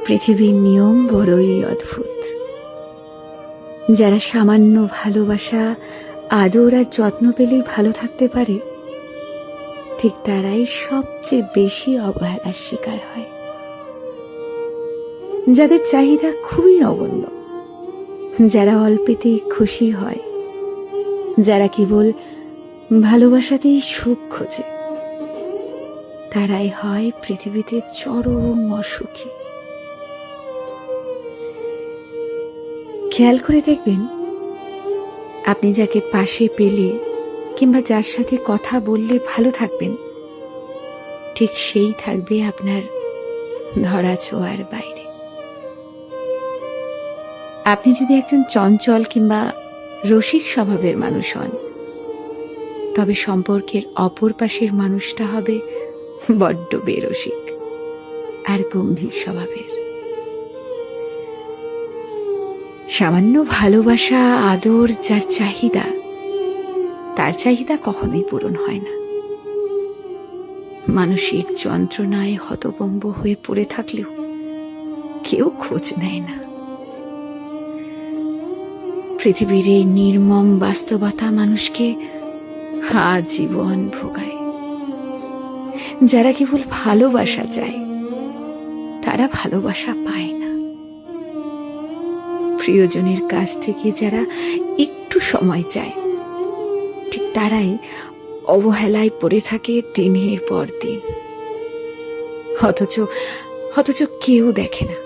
পৃথিবীর নিয়ম বড়ই অদ্ভুত। যারা সামান্য ভালোবাসা, আদর আর যত্ন পেলেই ভালো থাকতে পারে, ঠিক তারাই সবচেয়ে বেশি অবহেলার শিকার হয়। যাদের চাহিদা খুবই নগণ্য, যারা অল্পেতেই খুশি হয়, যারা কেবল ভালোবাসাতেই সুখ খোঁজে, তারাই হয় পৃথিবীতে চরম অসুখী। খেয়াল করে দেখবেন, আপনি যাকে পাশে পেলে কিংবা যার সাথে কথা বললে ভালো থাকবেন, ঠিক সেই থাকবে আপনার ধরা ছোঁয়ার বাইরে। আপনি যদি একজন চঞ্চল কিংবা রসিক স্বভাবের মানুষ হন, তবে সম্পর্কের অপর পাশের মানুষটা হবে বড্ড বেরসিক আর গম্ভীর স্বভাবের। সামান্য ভালোবাসা, আদর যার চাহিদা, তার চাহিদা কখনোই পূরণ হয় না। মানসিক যন্ত্রণায় হতভম্ব হয়ে পড়ে থাকলেও কেউ খোঁজ নেয় না। পৃথিবীর এই নির্মম বাস্তবতা মানুষকে আজীবন ভোগায়। যারা কেবল ভালোবাসা চায়, তারা ভালোবাসা পায় না। প্রিয়জনের কাছ থেকে যারা একটু সময় চায়, ঠিক তারাই অবহেলায় পড়ে থাকে দিনের পর দিন। অথচ কেউ দেখে না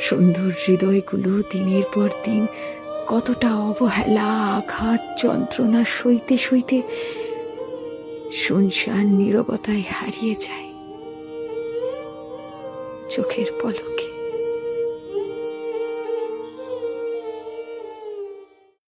সুন্দর হৃদয়গুলো দিনের পর দিন কতটা অবহেলা, আঘাত, যন্ত্রণা সইতে সইতে শুনশান নীরবতায় হারিয়ে যায় চোখের পলকে।